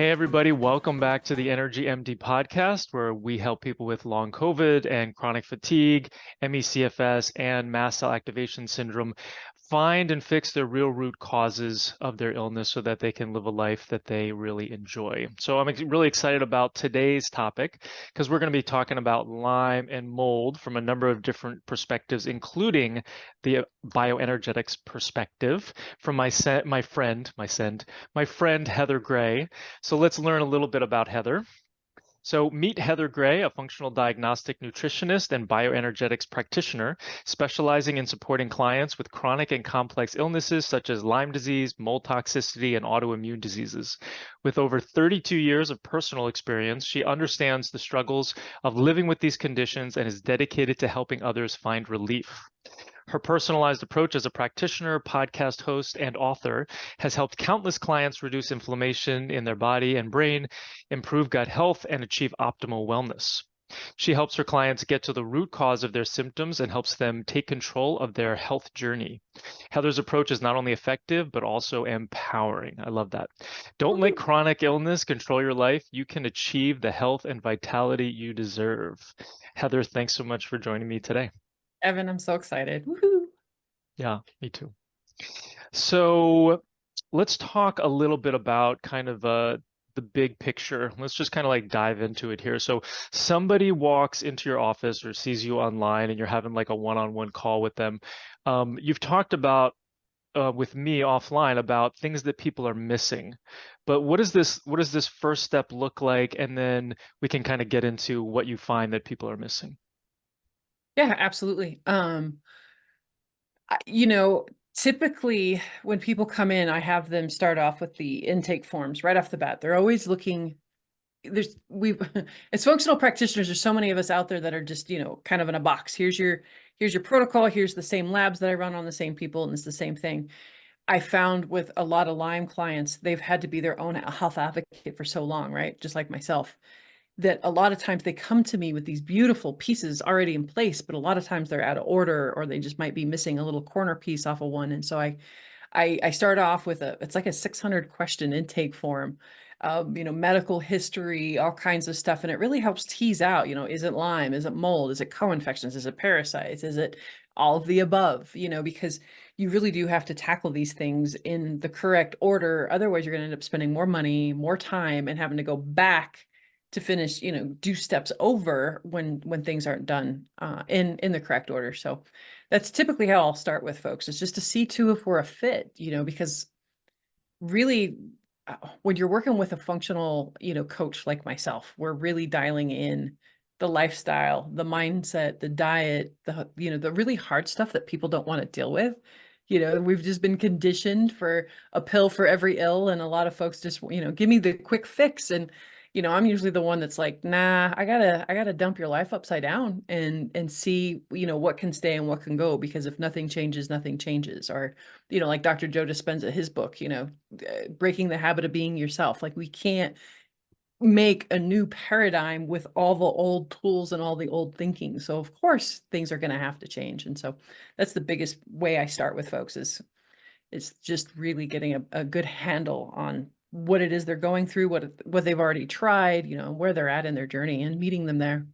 Hey, everybody, welcome back to the Energy MD podcast, where we help people with long COVID and chronic fatigue, ME/CFS, and mast cell activation syndrome find and fix their real root causes of their illness so that they can live a life that they really enjoy. So I'm really excited about today's topic because we're going to be talking about Lyme and mold from a number of different perspectives, including the bioenergetics perspective from my friend Heather Gray. So let's learn a little bit about Heather. So meet Heather Gray, a functional diagnostic nutritionist and bioenergetics practitioner, specializing in supporting clients with chronic and complex illnesses such as Lyme disease, mold toxicity, and autoimmune diseases. With over 32 years of personal experience, she understands the struggles of living with these conditions and is dedicated to helping others find relief. Her personalized approach as a practitioner, podcast host, and author has helped countless clients reduce inflammation in their body and brain, improve gut health, and achieve optimal wellness. She helps her clients get to the root cause of their symptoms and helps them take control of their health journey. Heather's approach is not only effective, but also empowering. I love that. Don't let chronic illness control your life. You can achieve the health and vitality you deserve. Heather, thanks so much for joining me today. Evan, I'm so excited. Woohoo! Yeah, me too. So let's talk a little bit about kind of the big picture. Let's just kind of like dive into it here. So somebody walks into your office or sees you online and you're having like a one-on-one call with them. You've talked about with me offline about things that people are missing. But what does this first step look like? And then we can kind of get into what you find that people are missing. Yeah, absolutely. Typically when people come in, I have them start off with the intake forms right off the bat. They're always looking, as functional practitioners, there's so many of us out there that are just, kind of in a box. Here's your protocol. Here's the same labs that I run on the same people, and it's the same thing. I found with a lot of Lyme clients, they've had to be their own health advocate for so long, right? Just like myself, that a lot of times they come to me with these beautiful pieces already in place, but a lot of times they're out of order, or they just might be missing a little corner piece off of one. And so I start off with it's like a 600 question intake form, medical history, all kinds of stuff. And it really helps tease out, is it Lyme? Is it mold? Is it co-infections? Is it parasites? Is it all of the above? Because you really do have to tackle these things in the correct order. Otherwise, you're going to end up spending more money, more time, and having to go back to finish, do steps over when things aren't done in the correct order. So that's typically how I'll start with folks. It's just to see too if we're a fit, because really when you're working with a functional, coach like myself, we're really dialing in the lifestyle, the mindset, the diet, the really hard stuff that people don't want to deal with. We've just been conditioned for a pill for every ill, and a lot of folks just, give me the quick fix. And I'm usually the one that's like, nah, I gotta dump your life upside down and see, what can stay and what can go, because if nothing changes, nothing changes. Or, like Dr. Joe Dispenza, his book, breaking the habit of being yourself. Like, we can't make a new paradigm with all the old tools and all the old thinking. So of course things are going to have to change. And so that's the biggest way I start with folks is just really getting a good handle on what it is they're going through, what they've already tried, where they're at in their journey, and meeting them there.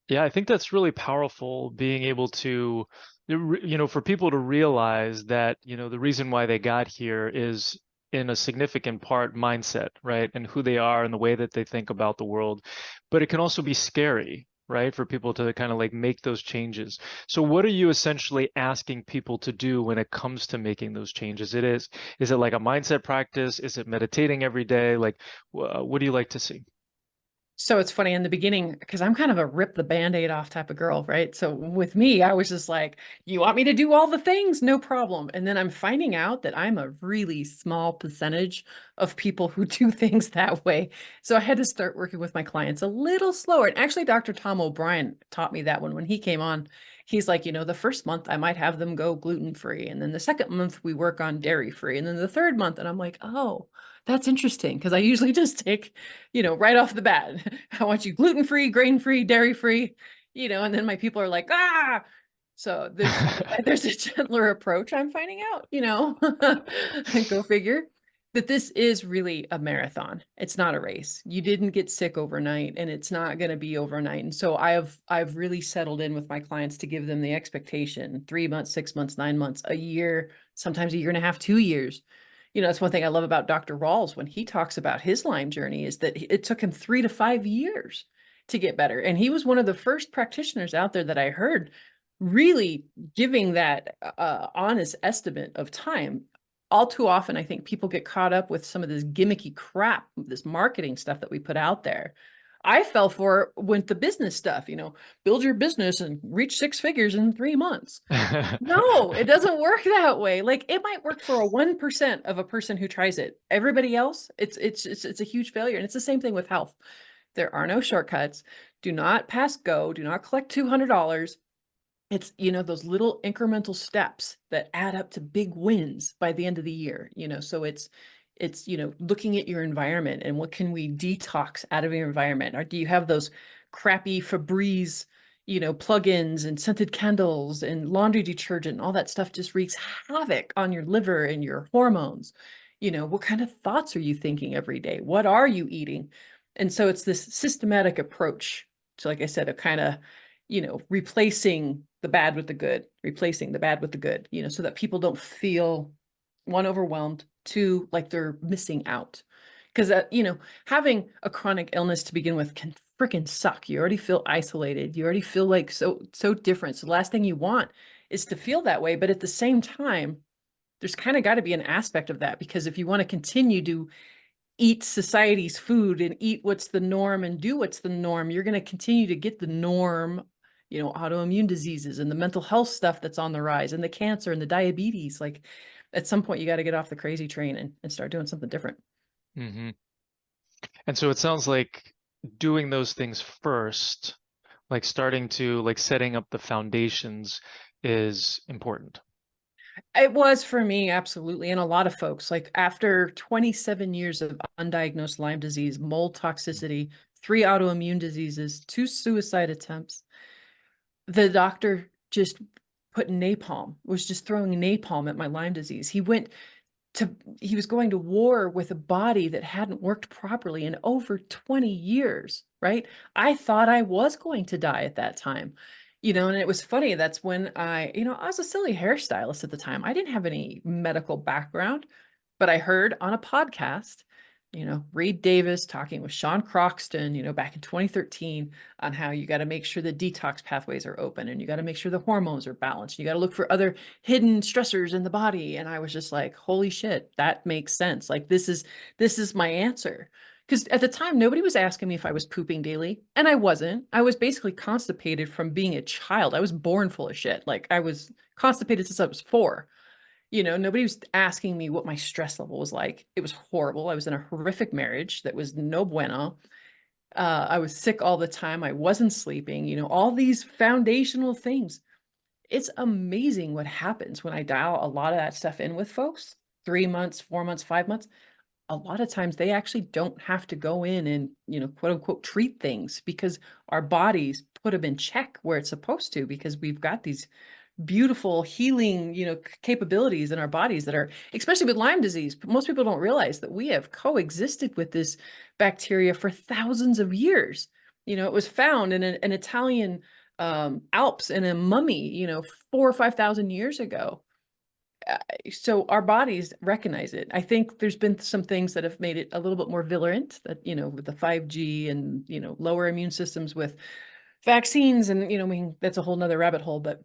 Yeah, I think that's really powerful, being able to, for people to realize that, the reason why they got here is in a significant part mindset, right? And who they are and the way that they think about the world. But it can also be scary, right? For people to kind of like make those changes. So what are you essentially asking people to do when it comes to making those changes? Is it like a mindset practice? Is it meditating every day? Like, what do you like to see? So it's funny in the beginning, because I'm kind of a rip the Band-Aid off type of girl, right? So with me, I was just like, you want me to do all the things? No problem. And then I'm finding out that I'm a really small percentage of people who do things that way. So I had to start working with my clients a little slower. And actually, Dr. Tom O'Brien taught me that one when he came on. He's like, the first month I might have them go gluten-free. And then the second month we work on dairy-free. And then the third month, and I'm like, oh, that's interesting. Because I usually just take, right off the bat, I want you gluten-free, grain-free, dairy-free, and then my people are like, ah. So there's a gentler approach, I'm finding out, go figure. That this is really a marathon. It's not a race. You didn't get sick overnight, and it's not going to be overnight. And so I've really settled in with my clients to give them the expectation 3 months, 6 months, 9 months, a year, sometimes a year and a half, 2 years. That's one thing I love about Dr. Rawls when he talks about his Lyme journey is that it took him 3 to 5 years to get better. And he was one of the first practitioners out there that I heard really giving that honest estimate of time. All too often, I think people get caught up with some of this gimmicky crap, this marketing stuff that we put out there. I fell for it with the business stuff, build your business and reach 6 figures in 3 months. No, it doesn't work that way. Like it might work for a 1% of a person who tries it. Everybody else, it's a huge failure. And it's the same thing with health. There are no shortcuts. Do not pass go. Do not collect $200. It's, those little incremental steps that add up to big wins by the end of the year, so it's, looking at your environment and what can we detox out of your environment? Or do you have those crappy Febreze, plugins and scented candles and laundry detergent and all that stuff just wreaks havoc on your liver and your hormones? What kind of thoughts are you thinking every day? What are you eating? And so it's this systematic approach to, like I said, a kind of, replacing the bad with the good, replacing the bad with the good, so that people don't feel, one, overwhelmed, two, like they're missing out. Because, having a chronic illness to begin with can freaking suck. You already feel isolated. You already feel like so different. So the last thing you want is to feel that way. But at the same time, there's kind of got to be an aspect of that, because if you want to continue to eat society's food and eat what's the norm and do what's the norm, you're going to continue to get the norm, autoimmune diseases and the mental health stuff that's on the rise and the cancer and the diabetes. Like at some point you got to get off the crazy train and start doing something different. Mm-hmm. And so it sounds like doing those things first, like starting to like setting up the foundations is important. It was for me, absolutely. And a lot of folks, like after 27 years of undiagnosed Lyme disease, mold toxicity, 3 autoimmune diseases, 2 suicide attempts, the doctor just was just throwing napalm at my Lyme disease. He was going to war with a body that hadn't worked properly in over 20 years, right? I thought I was going to die at that time, and it was funny. That's when I was a silly hairstylist at the time. I didn't have any medical background, but I heard on a podcast, Reed Davis talking with Sean Croxton, back in 2013 on how you got to make sure the detox pathways are open and you got to make sure the hormones are balanced. You got to look for other hidden stressors in the body. And I was just like, holy shit, that makes sense. Like this is my answer. Because at the time, nobody was asking me if I was pooping daily. And I wasn't. I was basically constipated from being a child. I was born full of shit. Like I was constipated since I was 4. Nobody was asking me what my stress level was like. It was horrible. I was in a horrific marriage that was no bueno. I was sick all the time. I wasn't sleeping, all these foundational things. It's amazing what happens when I dial a lot of that stuff in with folks, 3 months, 4 months, 5 months. A lot of times they actually don't have to go in and, quote unquote, treat things, because our bodies put them in check where it's supposed to, because we've got these beautiful healing, capabilities in our bodies that are, especially with Lyme disease. Most people don't realize that we have coexisted with this bacteria for thousands of years. It was found in an Italian Alps in a mummy, 4 or 5,000 years ago. So our bodies recognize it. I think there's been some things that have made it a little bit more virulent, that, with the 5G and, lower immune systems with vaccines. And, that's a whole nother rabbit hole, but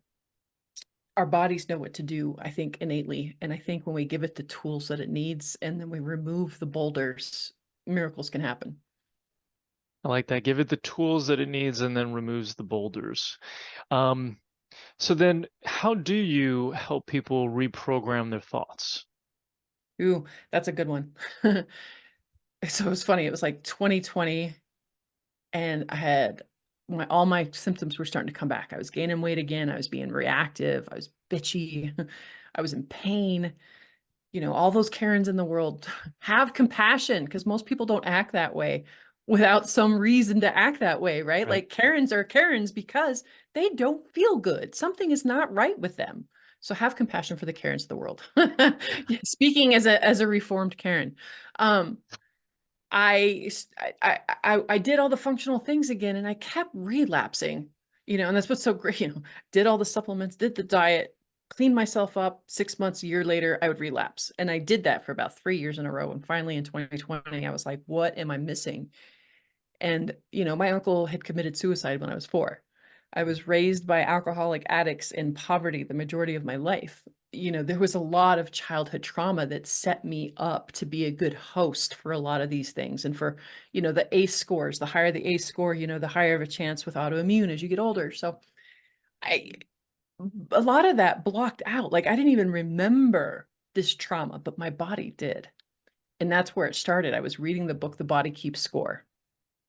our bodies know what to do, I think, innately. And I think when we give it the tools that it needs and then we remove the boulders, miracles can happen. I like that. Give it the tools that it needs and then removes the boulders. So then how do you help people reprogram their thoughts? Ooh, that's a good one. So it was funny. It was like 2020 and I had all my symptoms were starting to come back. I was gaining weight again. I was being reactive. I was bitchy. I was in pain. All those Karens in the world, have compassion, because most people don't act that way without some reason to act that way, right? Right. Like Karens are Karens because they don't feel good. Something is not right with them. So have compassion for the Karens of the world. Speaking as a reformed Karen, um, I did all the functional things again, and I kept relapsing, and that's what's so great, did all the supplements, did the diet, cleaned myself up. 6 months, a year later, I would relapse. And I did that for about 3 years in a row. And finally in 2020, I was like, what am I missing? And, my uncle had committed suicide when I was 4. I was raised by alcoholic addicts in poverty the majority of my life. There was a lot of childhood trauma that set me up to be a good host for a lot of these things. And for, the ACE scores, the higher the ACE score, the higher of a chance with autoimmune as you get older. So I, a lot of that blocked out. Like, I didn't even remember this trauma, but my body did. And that's where it started. I was reading the book, The Body Keeps Score.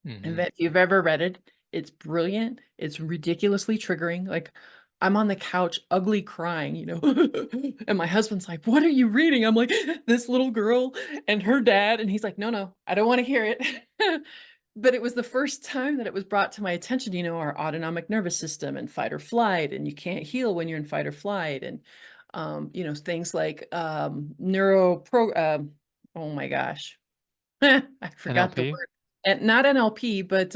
And if you've ever read it, it's brilliant. It's ridiculously triggering. Like, I'm on the couch, ugly crying, and my husband's like, what are you reading? I'm like, this little girl and her dad. And he's like, no, I don't want to hear it. But it was the first time that it was brought to my attention, our autonomic nervous system and fight or flight, and you can't heal when you're in fight or flight. And, things like oh my gosh, I forgot the NLP, word. And not NLP, but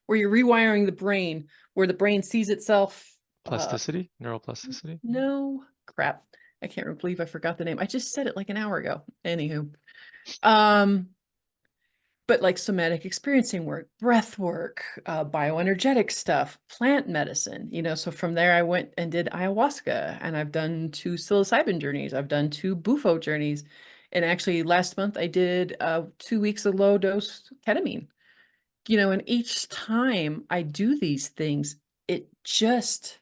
where you're rewiring the brain, where the brain sees itself. plasticity, neuroplasticity. No, crap. I can't believe I forgot the name. I just said it like an hour ago. Anywho, um, but like somatic experiencing work, breath work, bioenergetic stuff, plant medicine, so from there I went and did ayahuasca, and I've done 2 psilocybin journeys. I've done 2 bufo journeys. And actually last month I did 2 weeks of low dose ketamine, and each time I do these things, it just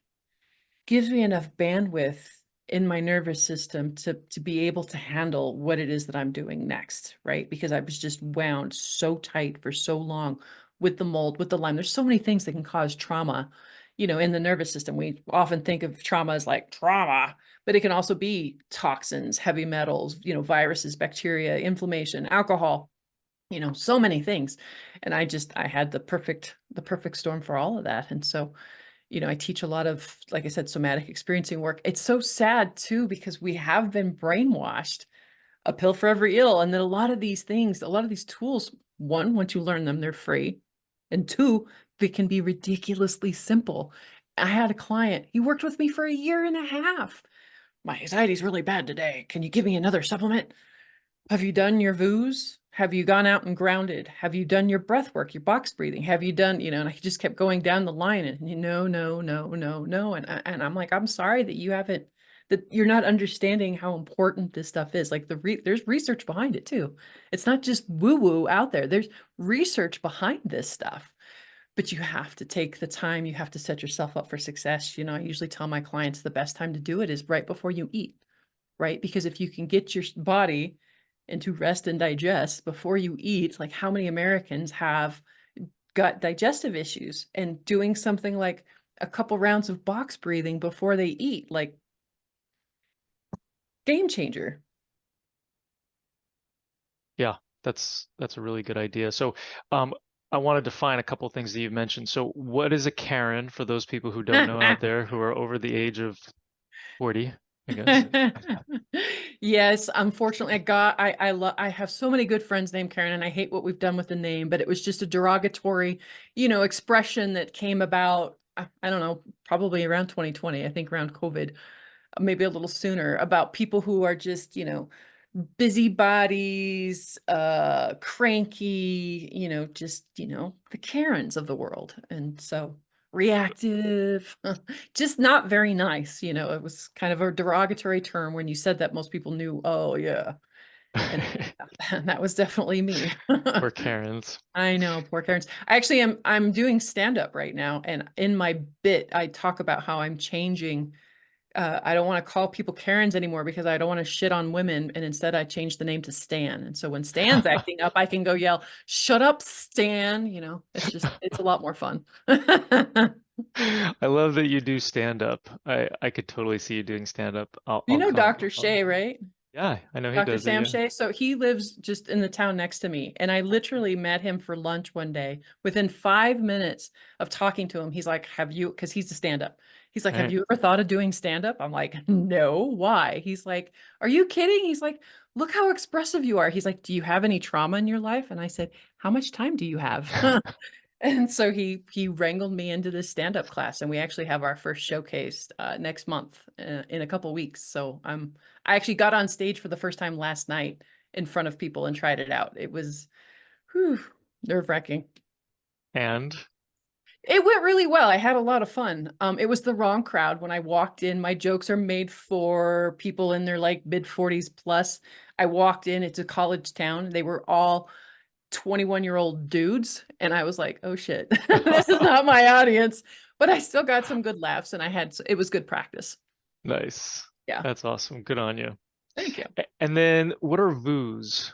gives me enough bandwidth in my nervous system to be able to handle what it is that I'm doing next, right? Because I was just wound so tight for so long with the mold, with the Lyme. There's so many things that can cause trauma, in the nervous system. We often think of trauma as like trauma, but it can also be toxins, heavy metals, viruses, bacteria, inflammation, alcohol, so many things. And I had the perfect storm for all of that. And so, I teach a lot of, like I said, somatic experiencing work. It's so sad too, because we have been brainwashed, a pill for every ill. And then a lot of these things, a lot of these tools, one, once you learn them, they're free. And 2, they can be ridiculously simple. I had a client, he worked with me for 1.5 years. My anxiety is really bad today. Can you give me another supplement? Have you done your VUs? Have you gone out and grounded? Have you done your breath work, your box breathing? Have you done, and I just kept going down the line, and no, no, no, no, no. And I'm like, I'm sorry that that you're not understanding how important this stuff is. Like there's research behind it too. It's not just woo woo out there. There's research behind this stuff, but you have to take the time. You have to set yourself up for success. I usually tell my clients the best time to do it is right before you eat, right? Because if you can get your body into rest and digest before you eat, like how many Americans have got digestive issues, and doing something like a couple rounds of box breathing before they eat, like game changer. Yeah, that's a really good idea. So, I want to define a couple things that you've mentioned. So, what is a Karen for those people who don't know out there who are over the age of 40, I guess? Yes, unfortunately, I have so many good friends named Karen, and I hate what we've done with the name, but it was just a derogatory, expression that came about, I don't know, probably around 2020, I think around COVID, maybe a little sooner, about people who are just, busybodies, cranky, just, the Karens of the world. And so reactive, just not very nice. It was kind of a derogatory term. When you said that, most people knew, oh yeah. And that was definitely me. Or Karens. I know, poor Karens. I'm doing stand-up right now, and in my bit, I talk about how I'm changing. I don't want to call people Karens anymore because I don't want to shit on women. And instead I changed the name to Stan. And so when Stan's acting up, I can go yell, shut up, Stan. It's a lot more fun. I love that you do stand up. I could totally see you doing stand up. You I'll know come. Dr. Shea, right? Yeah, I know he Dr. does it. Sam Yeah. Shea. So he lives just in the town next to me. And I literally met him for lunch one day. Within 5 minutes of talking to him, he's like, have you, because he's a stand-up. He's like, have Right. you ever thought of doing stand-up? I'm like, no, why? He's like, are you kidding? He's like, look how expressive you are. He's like, do you have any trauma in your life? And I said, how much time do you have? And so he wrangled me into this stand-up class, and we actually have our first showcase next month in a couple weeks. So I actually got on stage for the first time last night in front of people and tried it out. It was nerve-wracking. And It went really well. I had a lot of fun. It was the wrong crowd when I walked in. My jokes are made for people in their like mid 40s plus. I walked in, it's a college town. They were all 21-year-old dudes. And I was like, oh shit, this is not my audience. But I still got some good laughs, and it was good practice. nice. Yeah. That's awesome. Good on you. Thank you. And then what are VOOs?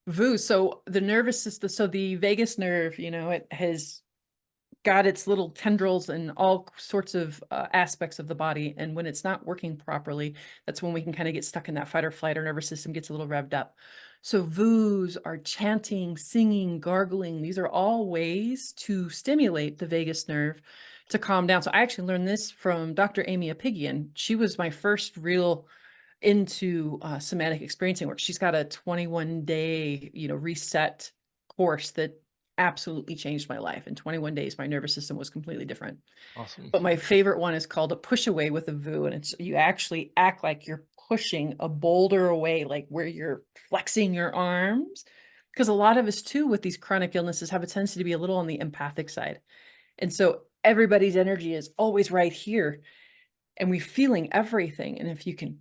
VU. So the nervous system, so the vagus nerve, it has got its little tendrils in all sorts of aspects of the body. And when it's not working properly, that's when we can kind of get stuck in that fight or flight. Our nervous system gets a little revved up. So VOOs are chanting, singing, gargling. These are all ways to stimulate the vagus nerve to calm down. So I actually learned this from Dr. Amy Apigian. She was my first real into somatic experiencing work. She's got a 21-day, reset course that absolutely changed my life. In 21 days, my nervous system was completely different. Awesome. But my favorite one is called a push away with a VOO. And it's, you actually act like you're pushing a boulder away, like where you're flexing your arms. Because a lot of us too, with these chronic illnesses, have a tendency to be a little on the empathic side. And so everybody's energy is always right here, and we're feeling everything. And if you can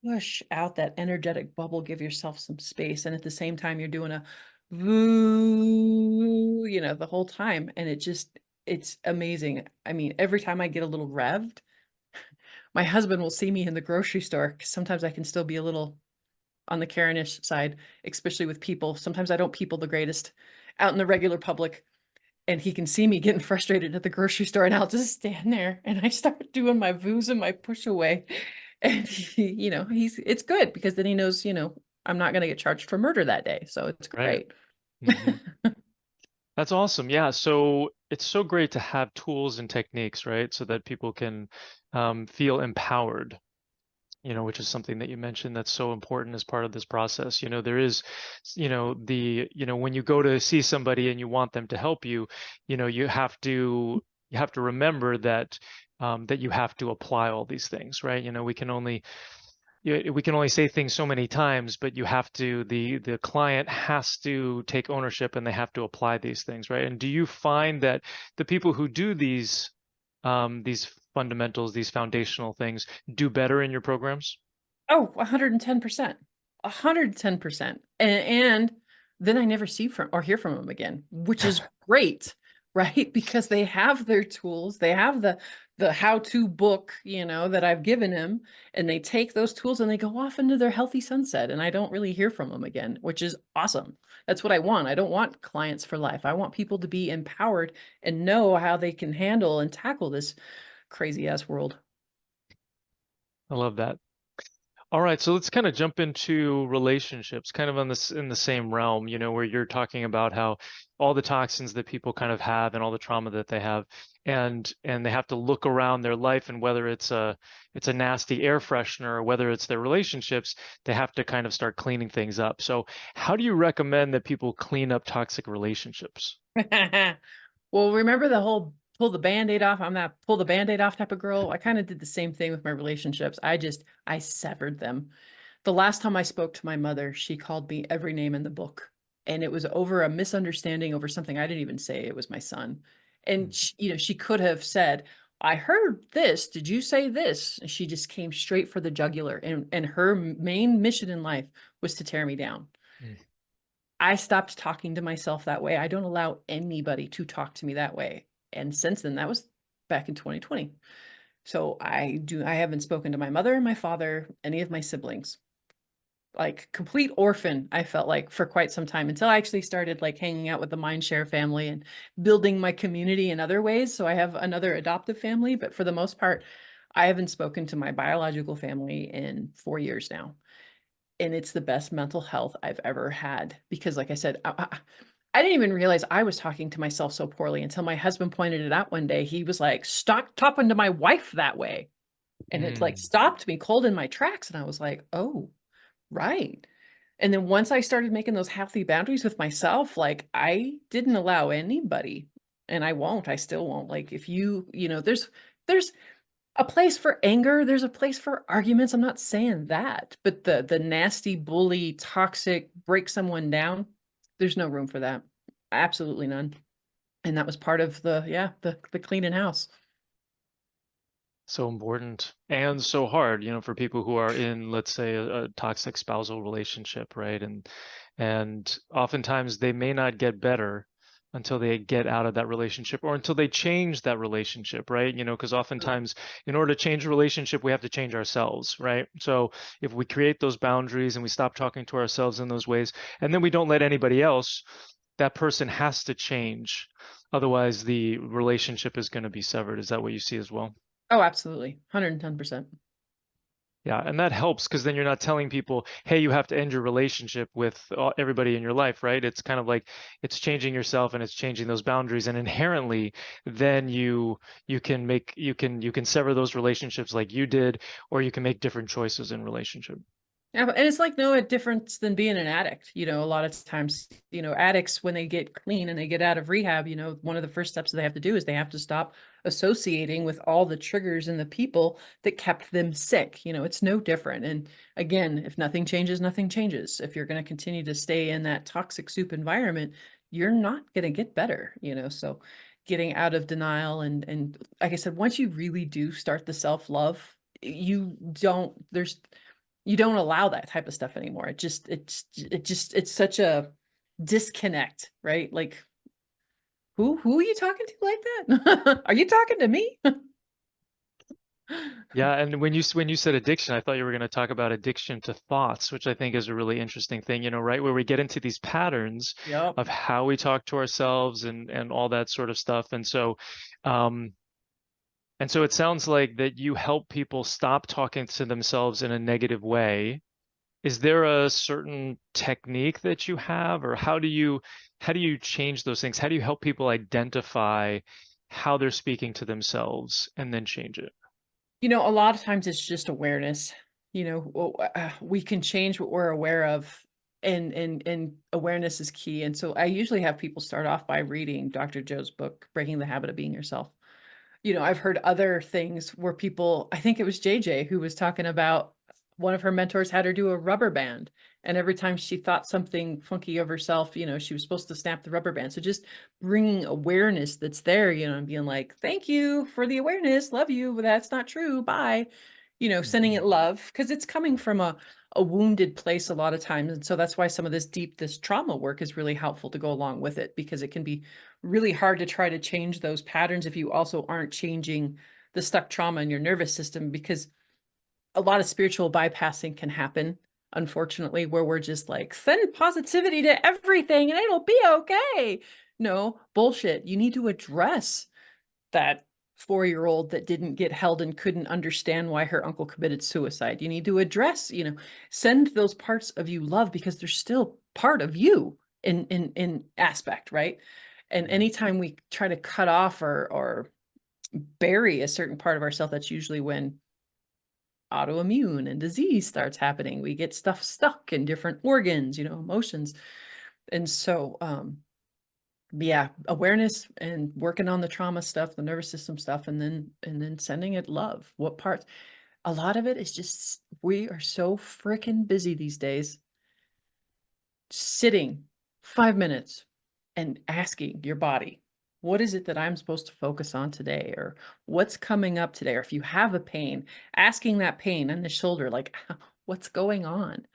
push out that energetic bubble, give yourself some space. And at the same time, you're doing a voo, the whole time. And it's amazing. I mean, every time I get a little revved, my husband will see me in the grocery store, 'cause sometimes I can still be a little on the Karenish side, especially with people. Sometimes I don't people the greatest out in the regular public. And he can see me getting frustrated at the grocery store, and I'll just stand there and I start doing my voos and my push away. And it's good because then he knows, I'm not going to get charged for murder that day. So it's Right. great. Hmm. That's awesome. Yeah. So it's so great to have tools and techniques, right? So that people can feel empowered, which is something that you mentioned that's so important as part of this process. There is, when you go to see somebody and you want them to help you, you have to remember that that you have to apply all these things, right? We can only say things so many times, but the client has to take ownership and they have to apply these things, right? And do you find that the people who do these fundamentals, these foundational things, do better in your programs? Oh, 110%. 110%. And then I never see from or hear from them again, which is great, right? Because they have their tools, they have the how-to book, that I've given him, and they take those tools and they go off into their healthy sunset, and I don't really hear from them again, which is awesome. That's what I want. I don't want clients for life. I want people to be empowered and know how they can handle and tackle this crazy ass world. I love that. All right, so let's kind of jump into relationships, kind of on this in the same realm, where you're talking about how all the toxins that people kind of have and all the trauma that they have, and they have to look around their life, and whether it's a nasty air freshener or whether it's their relationships, they have to kind of start cleaning things up. So how do you recommend that people clean up toxic relationships? Well, remember the whole pull the Band-Aid off? I'm that pull the Band-Aid off type of girl. I kind of did the same thing with my relationships. I severed them. The last time I spoke to my mother, she called me every name in the book. And it was over a misunderstanding over something I didn't even say. It was my son. And she could have said, I heard this. Did you say this? And she just came straight for the jugular. And her main mission in life was to tear me down. Mm. I stopped talking to myself that way. I don't allow anybody to talk to me that way. And since then, that was back in 2020. So I haven't spoken to my mother, my father, any of my siblings. Like complete orphan, I felt like for quite some time until I actually started like hanging out with the Mindshare family and building my community in other ways. So I have another adoptive family, but for the most part, I haven't spoken to my biological family in 4 years now. And it's the best mental health I've ever had because, like I said, I didn't even realize I was talking to myself so poorly until my husband pointed it out one day. He was like, "Stop talking to my wife that way." And it like Mm. stopped me cold in my tracks. And I was like, oh, right. And then once I started making those healthy boundaries with myself, like I didn't allow anybody, and I won't, I still won't. Like if there's a place for anger, there's a place for arguments. I'm not saying that, but the nasty, bully, toxic, break someone down, there's no room for that. Absolutely none. And that was part of the cleaning house. So important and so hard, for people who are in, let's say, a toxic spousal relationship, right? And oftentimes they may not get better until they get out of that relationship or until they change that relationship, right? Because oftentimes in order to change a relationship, we have to change ourselves, right? So if we create those boundaries and we stop talking to ourselves in those ways, and then we don't let anybody else, that person has to change. Otherwise, the relationship is going to be severed. Is that what you see as well? Oh, absolutely. 110%. Yeah, and that helps because then you're not telling people, hey, you have to end your relationship with everybody in your life, right? It's kind of like it's changing yourself and it's changing those boundaries, and inherently, then you can sever those relationships like you did, or you can make different choices in relationship. Yeah, and it's like no difference than being an addict. A lot of times, addicts, when they get clean and they get out of rehab, one of the first steps they have to do is they have to stop associating with all the triggers and the people that kept them sick. It's no different. And again, if nothing changes, nothing changes. If you're going to continue to stay in that toxic soup environment, you're not going to get better. So getting out of denial and like I said, once you really do start the self-love, you don't allow that type of stuff anymore. It's such a disconnect, right? Like who are you talking to like that? Are you talking to me? Yeah, and when you said addiction, I thought you were going to talk about addiction to thoughts, which I think is a really interesting thing, right? Where we get into these patterns Yep. of how we talk to ourselves and all that sort of stuff. Um, And so it sounds like that you help people stop talking to themselves in a negative way. Is there a certain technique that you have, or how do you change those things? How do you help people identify how they're speaking to themselves and then change it? A lot of times it's just awareness. We can change what we're aware of, and awareness is key. And so I usually have people start off by reading Dr. Joe's book, Breaking the Habit of Being Yourself. I've heard other things where people, I think it was JJ who was talking about one of her mentors had her do a rubber band. And every time she thought something funky of herself, she was supposed to snap the rubber band. So just bringing awareness that's there, and being like, thank you for the awareness. Love you. But that's not true. Bye. Sending Mhm. it love because it's coming from a wounded place a lot of times. And so that's why some of this trauma work is really helpful to go along with it, because it can be really hard to try to change those patterns if you also aren't changing the stuck trauma in your nervous system, because a lot of spiritual bypassing can happen, unfortunately, where we're just like, send positivity to everything and it'll be okay. No, bullshit. You need to address that 4-year-old that didn't get held and couldn't understand why her uncle committed suicide. You need to address, send those parts of you love, because they're still part of you in aspect, right? And Mhm. anytime we try to cut off or bury a certain part of ourselves, that's usually when autoimmune and disease starts happening. We get stuff stuck in different organs, emotions. And so yeah, awareness and working on the trauma stuff, the nervous system stuff, and then sending it love. What parts? A lot of it is just we are so freaking busy these days. Sitting 5 minutes and asking your body, what is it that I'm supposed to focus on today? Or what's coming up today? Or if you have a pain, asking that pain in the shoulder, like, what's going on?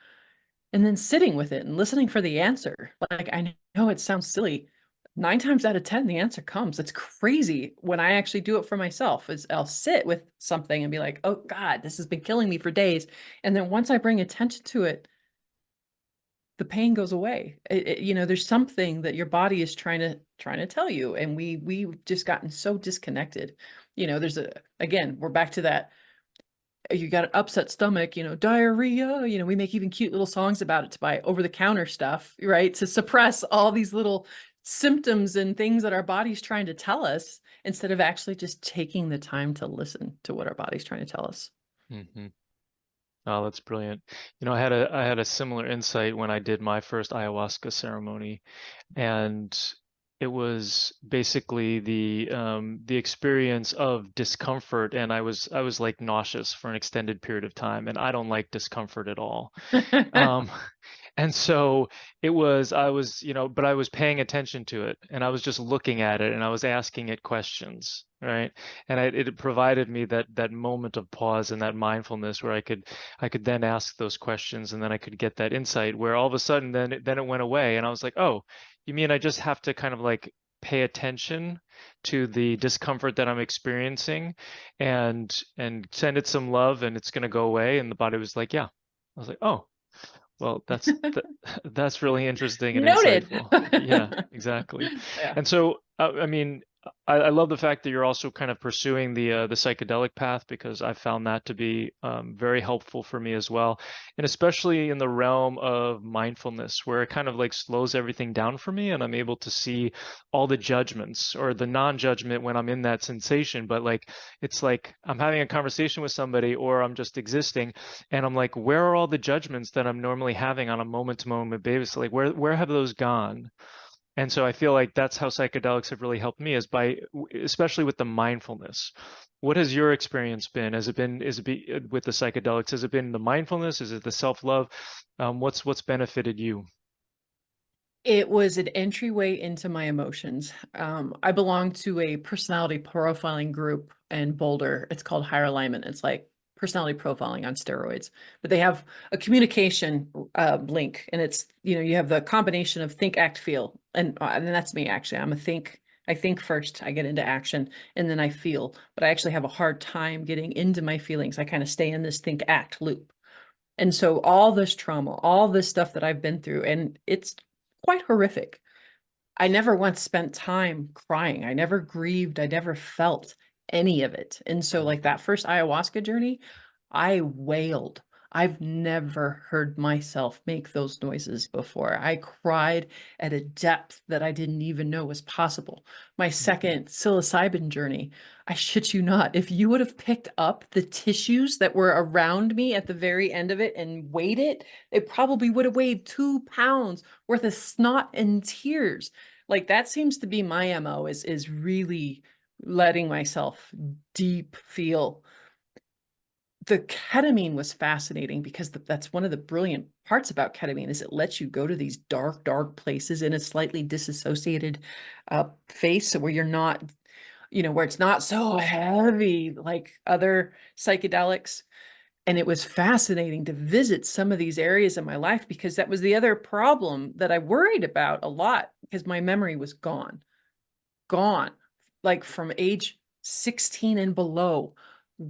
And then sitting with it and listening for the answer. Like, I know it sounds silly. 9 times out of 10, the answer comes. It's crazy when I actually do it for myself. Is I'll sit with something and be like, "Oh God, this has been killing me for days." And then once I bring attention to it, the pain goes away. There's something that your body is trying to tell you, and we've just gotten so disconnected. There's again, we're back to that You got an upset stomach, diarrhea, we make even cute little songs about it to buy over-the-counter stuff, right? To suppress all these little symptoms and things that our body's trying to tell us instead of actually just taking the time to listen to what our body's trying to tell us. Hmm. Oh, that's brilliant. I had a similar insight when I did my first ayahuasca ceremony, and it was basically the experience of discomfort, and I was like nauseous for an extended period of time, and I don't like discomfort at all. Um, and so but I was paying attention to it, and I was just looking at it, and I was asking it questions, right? And it provided me that moment of pause and that mindfulness where I could then ask those questions, and then I could get that insight where all of a sudden then it went away, and I was like, oh, you mean I just have to kind of like pay attention to the discomfort that I'm experiencing and send it some love, and it's going to go away? And the body was like, yeah. I was like, oh. Well, that's really interesting and Noted. insightful. Yeah, exactly. Yeah. And so, I mean, I love the fact that you're also kind of pursuing the psychedelic path, because I found that to be very helpful for me as well, and especially in the realm of mindfulness, where it kind of like slows everything down for me, and I'm able to see all the judgments or the non-judgment when I'm in that sensation. But like, it's like I'm having a conversation with somebody, or I'm just existing, and I'm like, where are all the judgments that I'm normally having on a moment-to-moment basis? Like, where have those gone? And so I feel like that's how psychedelics have really helped me, is by, especially with the mindfulness. What has your experience been? With the psychedelics? Has it been the mindfulness? Is it the self-love? What's benefited you? It was an entryway into my emotions. I belong to a personality profiling group in Boulder. It's called Higher Alignment. It's like personality profiling on steroids, but they have a communication link, and it's, you have the combination of think, act, feel, and that's me actually. I think first, I get into action, and then I feel. But I actually have a hard time getting into my feelings. I kind of stay in this think, act loop. And so all this trauma, all this stuff that I've been through, and it's quite horrific. I never once spent time crying. I never grieved. I never felt any of it. And so, like Mhm. that first ayahuasca journey, I wailed. I've never heard myself make those noises before. I cried at a depth that I didn't even know was possible. My Mhm. second psilocybin journey, I shit you not, if you would have picked up the tissues that were around me at the very end of it and weighed it, it probably would have weighed 2 pounds worth of snot and tears. Like that seems to be my MO, is really letting myself deep feel. The ketamine was fascinating because that's one of the brilliant parts about ketamine is it lets you go to these dark, dark places in a slightly disassociated phase, so where you're not, where it's not so heavy like other psychedelics. And it was fascinating to visit some of these areas in my life, because that was the other problem that I worried about a lot, because my memory was gone, like from age 16 and below,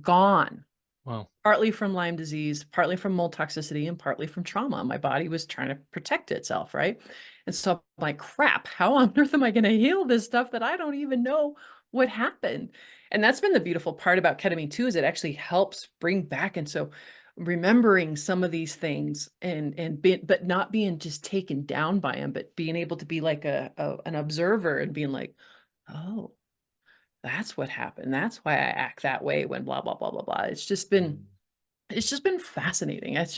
gone. Wow. Partly from Lyme disease, partly from mold toxicity, and partly from trauma. My body was trying to protect itself, right? And so I'm like, crap, how on earth am I going to heal this stuff that I don't even know what happened? And that's been the beautiful part about ketamine too, is it actually helps bring back. And so remembering some of these things, but not being just taken down by them, but being able to be like an observer and being like, oh, that's what happened. That's why I act that way when blah, blah, blah, blah, blah. Mm. It's just been fascinating. It's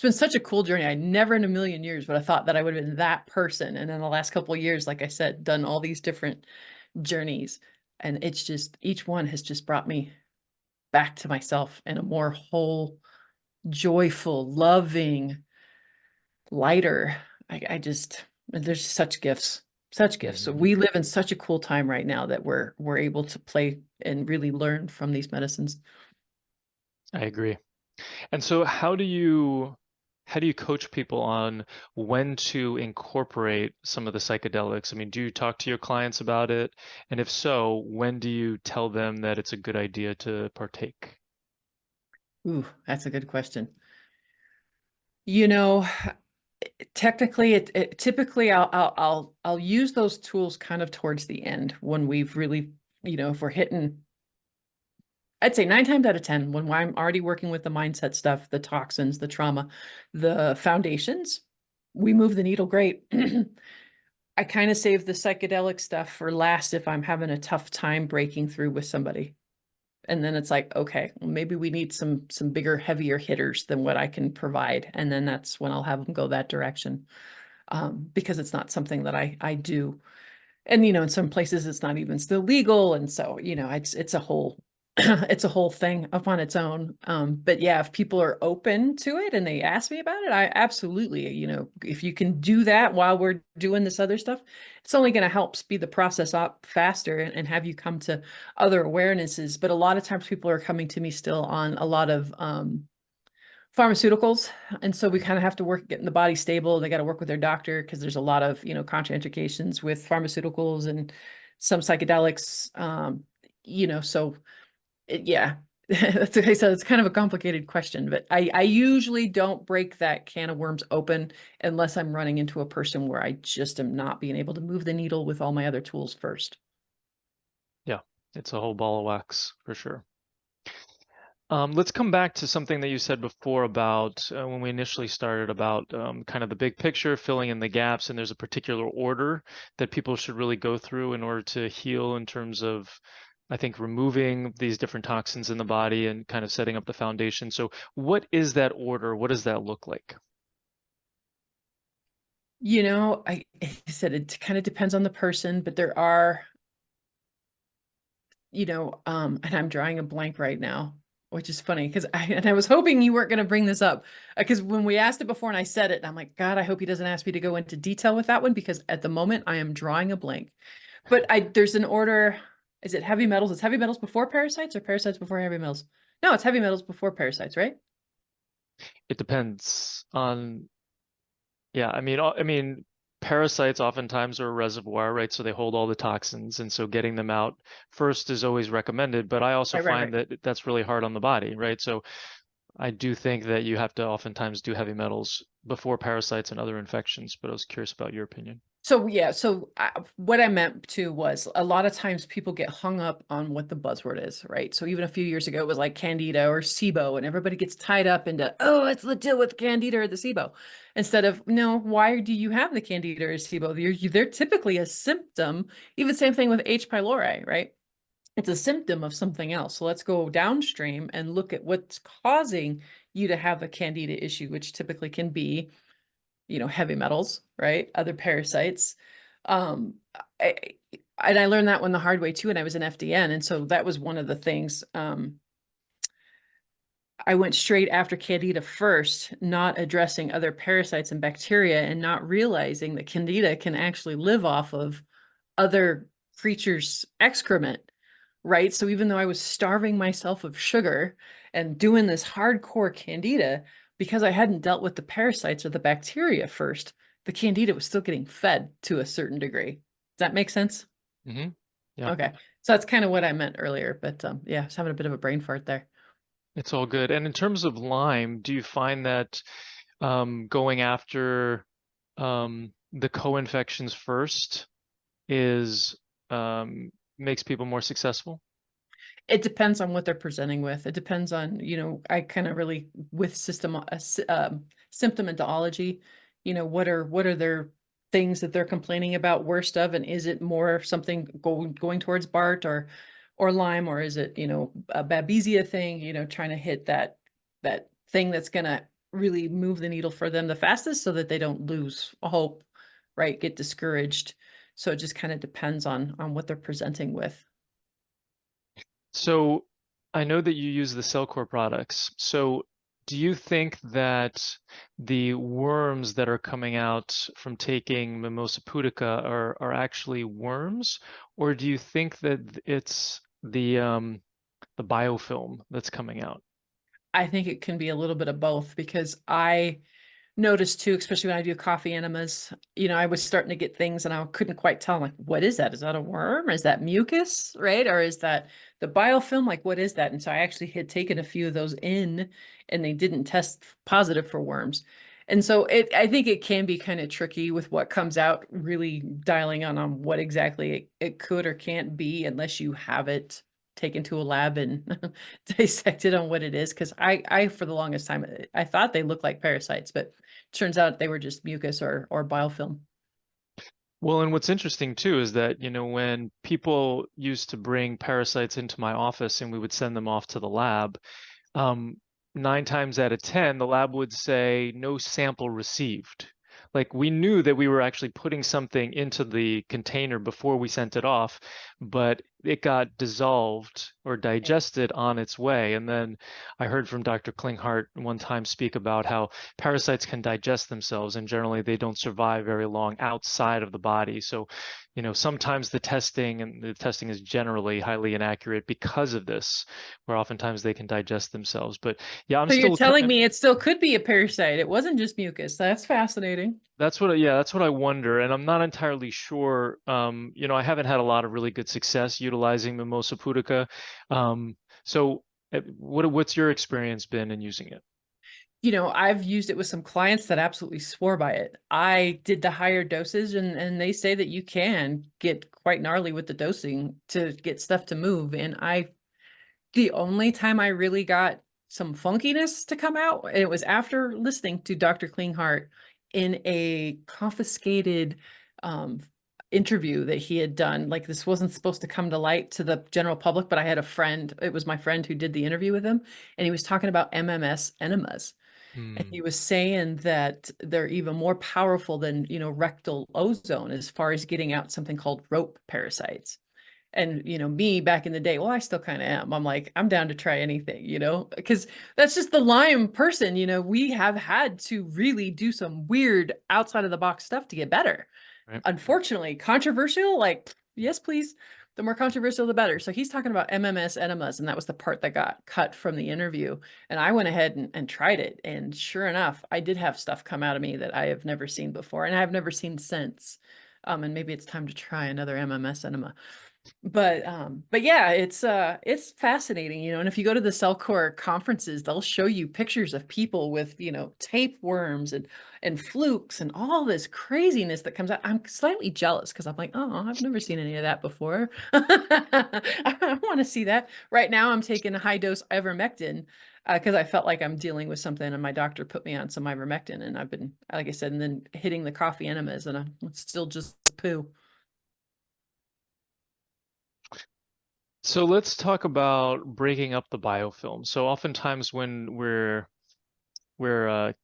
been such a cool journey. I never in a million years would have thought that I would have been that person. And in the last couple of years, like I said, done all these different journeys. And it's just, each one has just brought me back to myself in a more whole, joyful, loving, lighter. There's such gifts. So Mhm. we live in such a cool time right now that we're able to play and really learn from these medicines. I agree. And so how do you coach people on when to incorporate some of the psychedelics? I mean, do you talk to your clients about it? And if so, when do you tell them that it's a good idea to partake? Ooh, that's a good question. You know, technically, typically I'll use those tools kind of towards the end when we've really, if we're hitting I'd say 9 times out of 10, when I'm already working with the mindset stuff, the toxins, the trauma, the foundations, we move the needle great. I kind of save the psychedelic stuff for last if I'm having a tough time breaking through with somebody. And then it's like, okay, well, maybe we need some bigger, heavier hitters than what I can provide. And then that's when I'll have them go that direction. Because it's not something that I do. And in some places it's not even still legal. And so, it's a whole it's a whole thing upon its own. But yeah, if people are open to it and they ask me about it, I absolutely, if you can do that while we're doing this other stuff, it's only going to help speed the process up faster and have you come to other awarenesses. But a lot of times people are coming to me still on a lot of pharmaceuticals. And so we kind of have to work getting the body stable. They got to work with their doctor because there's a lot of, contraindications with pharmaceuticals and some psychedelics. So yeah, that's okay. So it's kind of a complicated question, but I usually don't break that can of worms open unless I'm running into a person where I just am not being able to move the needle with all my other tools first. Yeah, it's a whole ball of wax for sure. Let's come back to something that you said before about when we initially started about kind of the big picture, filling in the gaps, and there's a particular order that people should really go through in order to heal in terms of, I think, removing these different toxins in the body and kind of setting up the foundation. So what is that order? What does that look like? I said it kind of depends on the person, but there are, and I'm drawing a blank right now, which is funny because I was hoping you weren't going to bring this up because when we asked it before and I said it, and I'm like, God, I hope he doesn't ask me to go into detail with that one because at the moment I am drawing a blank. But there's an order. Is it heavy metals? It's heavy metals before parasites or parasites before heavy metals? No, it's heavy metals before parasites, right? It depends on, yeah, I mean, parasites oftentimes are a reservoir, right? So they hold all the toxins, and so getting them out first is always recommended. But I also Right, right, find right. that that's really hard on the body, right? So I do think that you have to oftentimes do heavy metals before parasites and other infections, but I was curious about your opinion. So yeah, what I meant to was a lot of times people get hung up on what the buzzword is, right? So even a few years ago, it was like Candida or SIBO, and everybody gets tied up into, oh, it's the deal with Candida or the SIBO, instead of, no, why do you have the Candida or SIBO? They're typically a symptom. Even same thing with H. pylori, right? It's a symptom of something else. So let's go downstream and look at what's causing you to have a Candida issue, which typically can be heavy metals, right? Other parasites. Um, I, and I learned that one the hard way too, and I was in FDN. And so that was one of the things. I went straight after Candida first, not addressing other parasites and bacteria and not realizing that Candida can actually live off of other creatures' excrement, right? So even though I was starving myself of sugar and doing this hardcore Candida, because I hadn't dealt with the parasites or the bacteria first, the Candida was still getting fed to a certain degree. Does that make sense? Hmm. Yeah, Okay. So that's kind of what I meant earlier, but yeah, I was having a bit of a brain fart there. it's all good. And in terms of Lyme, do you find that going after the co-infections first is makes people more successful? It depends on what they're presenting with. It depends on, I kind of really with symptomatology, what are their things that they're complaining about worst of, and is it more something going towards BART or Lyme, or is it, a Babesia thing, trying to hit that thing that's gonna really move the needle for them the fastest so that they don't lose hope, right? Get discouraged. So it just kind of depends on what they're presenting with. So I know that you use the Cellcore products. So do you think that the worms that are coming out from taking Mimosa pudica are actually worms, or do you think that it's the biofilm that's coming out? I think it can be a little bit of both because I noticed too, especially when I do coffee enemas, I was starting to get things and I couldn't quite tell, like, what is that? Is that a worm? Is that mucus, right? Or is that the biofilm? Like, what is that? And so I actually had taken a few of those in and they didn't test positive for worms. And so I think it can be kind of tricky with what comes out, really dialing on what exactly it could or can't be unless you have it taken to a lab and dissected on what it is. Cause I, for the longest time, I thought they looked like parasites, but turns out they were just mucus or biofilm. Well, and what's interesting too is that, when people used to bring parasites into my office and we would send them off to the lab, um, 9 times out of 10, the lab would say no sample received. Like we knew that we were actually putting something into the container before we sent it off, but it got dissolved or digested on its way. And then I heard from Dr. Klinghardt one time speak about how parasites can digest themselves, and generally they don't survive very long outside of the body. So, sometimes the testing is generally highly inaccurate because of this, where oftentimes they can digest themselves. But yeah, So you're telling me it still could be a parasite. It wasn't just mucus. That's fascinating. that's what I wonder, and I'm not entirely sure. I haven't had a lot of really good success utilizing Mimosa pudica. So what's your experience been in using it? I've used it with some clients that absolutely swore by it. I did the higher doses and they say that you can get quite gnarly with the dosing to get stuff to move. And the only time I really got some funkiness to come out, it was after listening to Dr. Klinghardt in a confiscated interview that he had done. Like this wasn't supposed to come to light to the general public, but I had a friend, it was my friend who did the interview with him, and he was talking about MMS enemas. And Hmm. he was saying that they're even more powerful than, rectal ozone as far as getting out something called rope parasites. And, me back in the day, well, I still kind of am. I'm like, I'm down to try anything, because that's just the Lyme person. We have had to really do some weird outside of the box stuff to get better. Right. Unfortunately, controversial, like, yes, please. The more controversial, the better. So he's talking about MMS enemas, and that was the part that got cut from the interview. And I went ahead and tried it. And sure enough, I did have stuff come out of me that I have never seen before, and I've never seen since. And maybe it's time to try another MMS enema. But yeah, it's fascinating, and if you go to the Cellcore conferences, they'll show you pictures of people with, tapeworms and flukes and all this craziness that comes out. I'm slightly jealous because I'm like, oh, I've never seen any of that before. I want to see that. Right now I'm taking a high dose ivermectin because I felt like I'm dealing with something, and my doctor put me on some ivermectin, and I've been, like I said, and then hitting the coffee enemas, and it's still just poo. So let's talk about breaking up the biofilm. So oftentimes when we're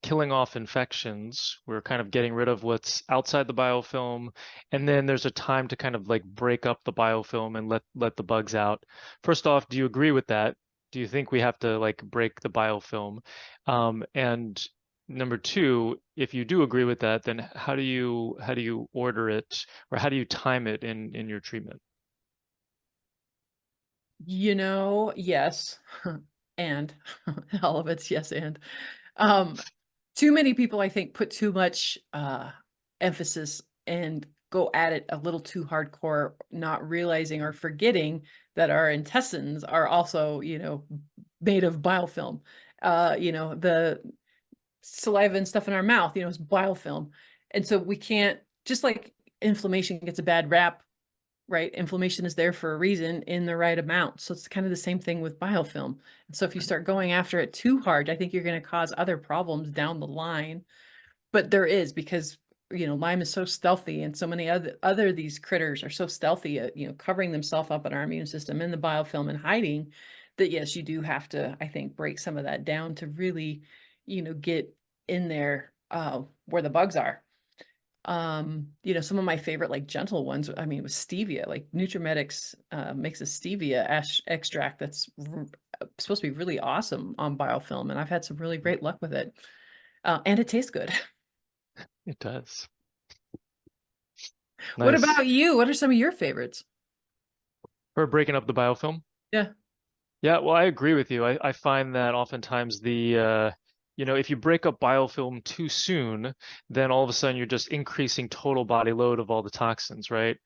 killing off infections, we're kind of getting rid of what's outside the biofilm, and then there's a time to kind of like break up the biofilm and let the bugs out. First off, do you agree with that? Do you think we have to like break the biofilm? And number two, if you do agree with that, then how do you order it, or how do you time it in your treatment? Yes, and all of it's yes and. Um, Too many people, I think, put too much emphasis and go at it a little too hardcore, not realizing or forgetting that our intestines are also, made of biofilm. The saliva and stuff in our mouth, is biofilm. And so we can't, just like inflammation gets a bad rap, right? Inflammation is there for a reason in the right amount. So it's kind of the same thing with biofilm. And so if you start going after it too hard, I think you're going to cause other problems down the line. But there is, because Lyme is so stealthy, and so many other these critters are so stealthy at covering themselves up in our immune system in the biofilm and hiding, that yes, you do have to, I think, break some of that down to really get in there where the bugs are. Some of my favorite like gentle ones, I mean, with stevia, like Neutr Medics makes a stevia extract that's supposed to be really awesome on biofilm, and I've had some really great luck with it. And it tastes good. It does. What Nice. about you? What are some of your favorites? For breaking up the biofilm? Yeah. Yeah, well, I agree with you. I find that oftentimes if you break up biofilm too soon, then all of a sudden you're just increasing total body load of all the toxins, right?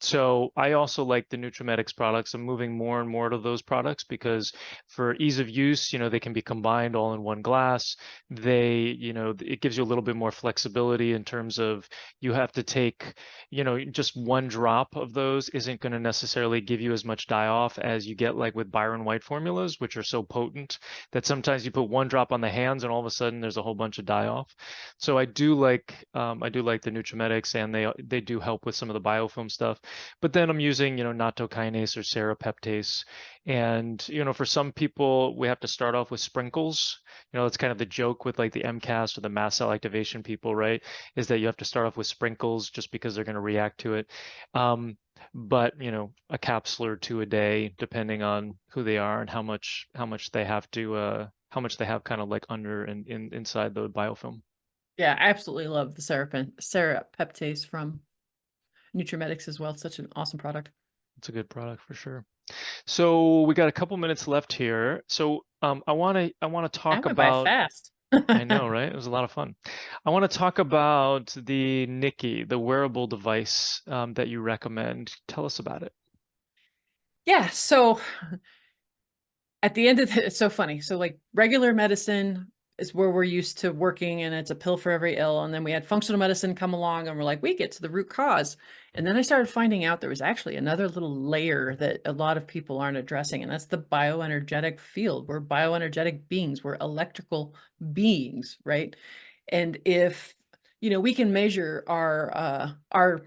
So I also like the Neutr Medics products. I'm moving more and more to those products because for ease of use, they can be combined all in one glass. It gives you a little bit more flexibility in terms of you have to take, just one drop of those isn't going to necessarily give you as much die off as you get like with Byron White formulas, which are so potent that sometimes you put one drop on the hands and all of a sudden there's a whole bunch of die off. So I do like the Neutr Medics, and they do help with some of the biofilm stuff. But then I'm using, nattokinase or serapeptase. And, for some people, we have to start off with sprinkles. That's kind of the joke with like the MCAS or the mast cell activation people, right? Is that you have to start off with sprinkles just because they're going to react to it. But a capsule or two a day, depending on who they are and how much they have to how much they have kind of like under and inside the biofilm. Yeah, I absolutely love the serapeptase from Neutr Medics as well. It's such an awesome product. It's a good product for sure. So we got a couple minutes left here. So I want to That talk went by about. fast. I know, right? It was a lot of fun. I want to talk about the Nikki, the wearable device that you recommend. Tell us about it. Yeah, so at the end of it's so funny. So like regular medicine is where we're used to working, and it's a pill for every ill. And then we had functional medicine come along and we're like, we get to the root cause. And then I started finding out there was actually another little layer that a lot of people aren't addressing, and that's the bioenergetic field. We're bioenergetic beings, we're electrical beings, right? And if we can measure our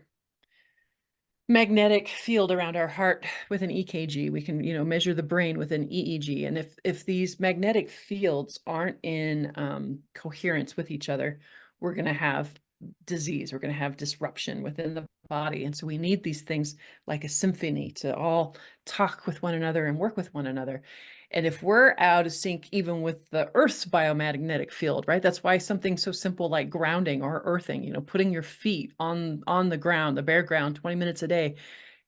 magnetic field around our heart with an EKG. We can, measure the brain with an EEG. And if these magnetic fields aren't in coherence with each other, we're going to have disease. We're going to have disruption within the body. And so we need these things like a symphony to all talk with one another and work with one another. And if we're out of sync, even with the Earth's biomagnetic field, right? That's why something so simple like grounding or earthing, putting your feet on the ground, the bare ground, 20 minutes a day,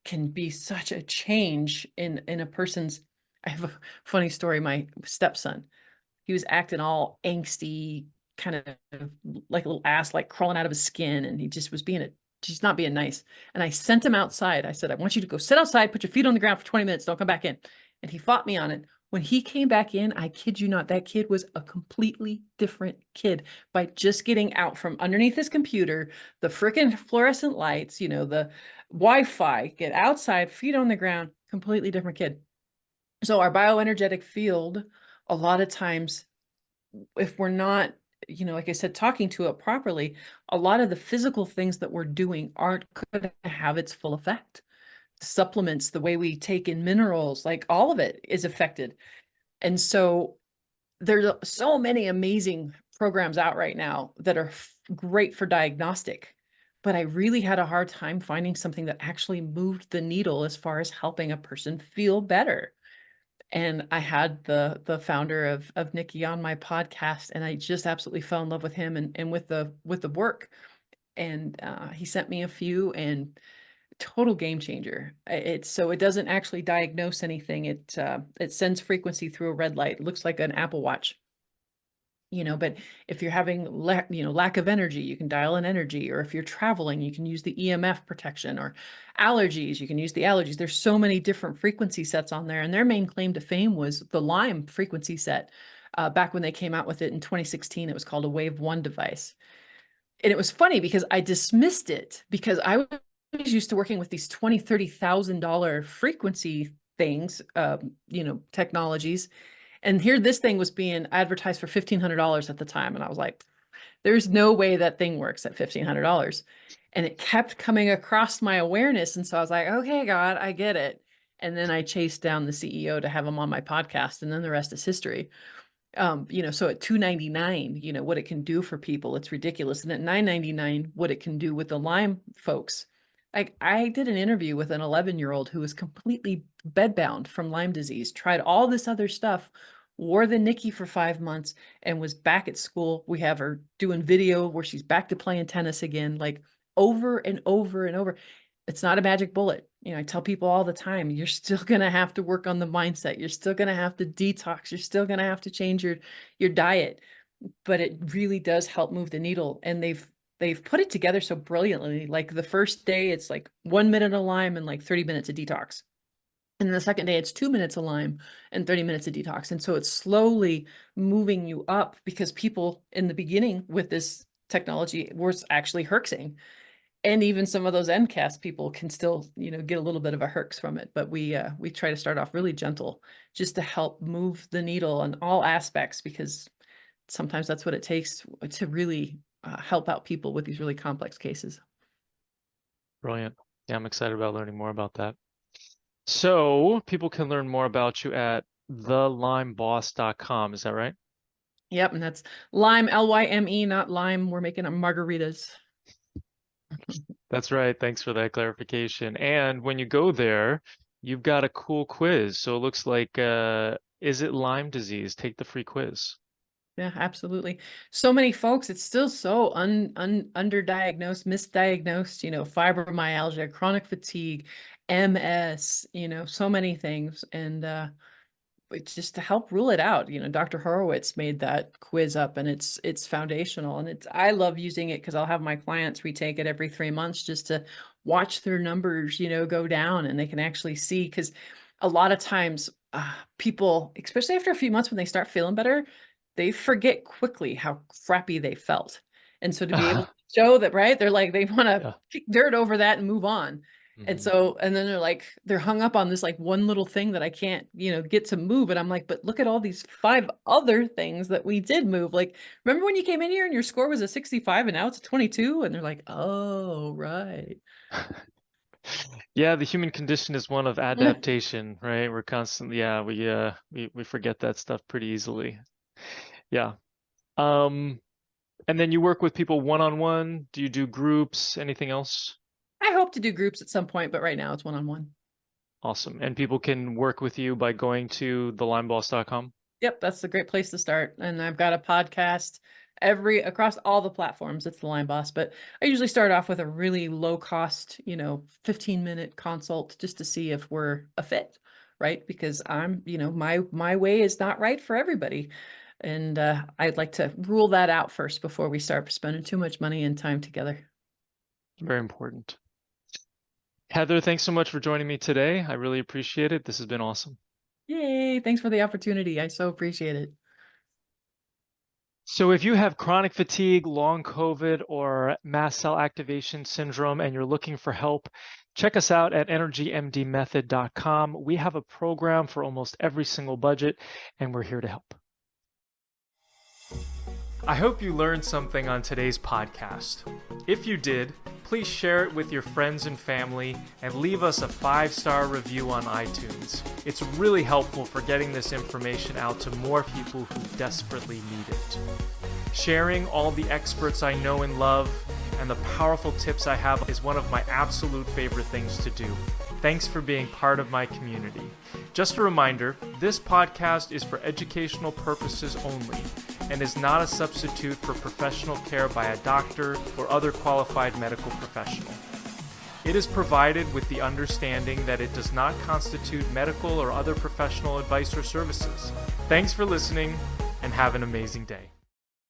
can be such a change in a person's. I have a funny story. My stepson, he was acting all angsty, kind of like a little ass, like crawling out of his skin, and he just was just not being nice. And I sent him outside. I said, I want you to go sit outside, put your feet on the ground for 20 minutes, don't come back in. And he fought me on it. When he came back in, I kid you not, that kid was a completely different kid by just getting out from underneath his computer, the freaking fluorescent lights, the Wi-Fi, get outside, feet on the ground, completely different kid. So our bioenergetic field, a lot of times, if we're not, like I said, talking to it properly, a lot of the physical things that we're doing aren't going to have its full effect. Supplements, the way we take in minerals, like all of it is affected. And so there's so many amazing programs out right now that are great for diagnostic, but I really had a hard time finding something that actually moved the needle as far as helping a person feel better. And I had the founder of Nikki on my podcast, and I just absolutely fell in love with him and with the work. And he sent me a few, and total game changer. It doesn't actually diagnose anything. It sends frequency through a red light. It looks like an Apple Watch. But if you're having lack of energy, you can dial in energy, or if you're traveling, you can use the EMF protection, or allergies, you can use the allergies. There's so many different frequency sets on there, and their main claim to fame was the Lyme frequency set. Back when they came out with it in 2016, it was called a Wave 1 device. And it was funny because I dismissed it because I was used to working with these $20,000-$30,000 frequency things, technologies. And here this thing was being advertised for $1,500 at the time. And I was like, there's no way that thing works at $1,500. And it kept coming across my awareness. And so I was like, okay, God, I get it. And then I chased down the CEO to have him on my podcast. And then the rest is history. So at $299, what it can do for people, it's ridiculous. And at $999, what it can do with the Lyme folks. Like, I did an interview with an 11-year-old who was completely bedbound from Lyme disease, tried all this other stuff, wore the Nikki for 5 months, and was back at school. We have her doing video where she's back to playing tennis again, like over and over and over. It's not a magic bullet. I tell people all the time, you're still going to have to work on the mindset. You're still going to have to detox. You're still going to have to change your diet. but it really does help move the needle. And they've put it together so brilliantly. Like the first day, it's like 1 minute of Lyme and like 30 minutes of detox. And then the second day, it's 2 minutes of Lyme and 30 minutes of detox. And so it's slowly moving you up, because people in the beginning with this technology were actually herxing. And even some of those MCAS people can still, get a little bit of a herx from it. But we try to start off really gentle, just to help move the needle on all aspects, because sometimes that's what it takes to really help out people with these really complex cases. Brilliant. Yeah, I'm excited about learning more about that. So people can learn more about you at thelymeboss.com. Is that right? Yep, and that's Lyme, Lyme, not lime. We're making margaritas. That's right. Thanks for that clarification. And when you go there, you've got a cool quiz. So it looks like, is it Lyme disease? Take the free quiz. Yeah, absolutely. So many folks, it's still so underdiagnosed, misdiagnosed, fibromyalgia, chronic fatigue, MS, so many things. And it's just to help rule it out. Dr. Horowitz made that quiz up, and it's foundational. And I love using it because I'll have my clients retake it every 3 months, just to watch their numbers, go down, and they can actually see. Because a lot of times people, especially after a few months when they start feeling better, they forget quickly how crappy they felt. And so to be able to show that, right, they're like, they want to Yeah. kick dirt over that and move on. And so, and then they're hung up on this like one little thing that I can't, get to move. And I'm like, but look at all these 5 other things that we did move. Like, remember when you came in here and your score was a 65 and now it's a 22? And they're like, oh, right. Yeah, the human condition is one of adaptation, right? We're constantly, we forget that stuff pretty easily. Yeah. And then you work with people one-on-one. Do you do groups? Anything else? I hope to do groups at some point, but right now it's one-on-one. Awesome. And people can work with you by going to thelymeboss.com. Yep, that's a great place to start. And I've got a podcast across all the platforms. It's the Lyme Boss, but I usually start off with a really low cost, 15-minute consult, just to see if we're a fit, right? Because I'm, my way is not right for everybody. And I'd like to rule that out first before we start spending too much money and time together. Very important. Heather, thanks so much for joining me today. I really appreciate it. This has been awesome. Yay. Thanks for the opportunity. I so appreciate it. So if you have chronic fatigue, long COVID, or mast cell activation syndrome, and you're looking for help, check us out at energymdmethod.com. We have a program for almost every single budget, and we're here to help. I hope you learned something on today's podcast. If you did, please share it with your friends and family and leave us a 5-star review on iTunes. It's really helpful for getting this information out to more people who desperately need it. Sharing all the experts I know and love and the powerful tips I have is one of my absolute favorite things to do. Thanks for being part of my community. Just a reminder, this podcast is for educational purposes only and is not a substitute for professional care by a doctor or other qualified medical professional. It is provided with the understanding that it does not constitute medical or other professional advice or services. Thanks for listening, and have an amazing day.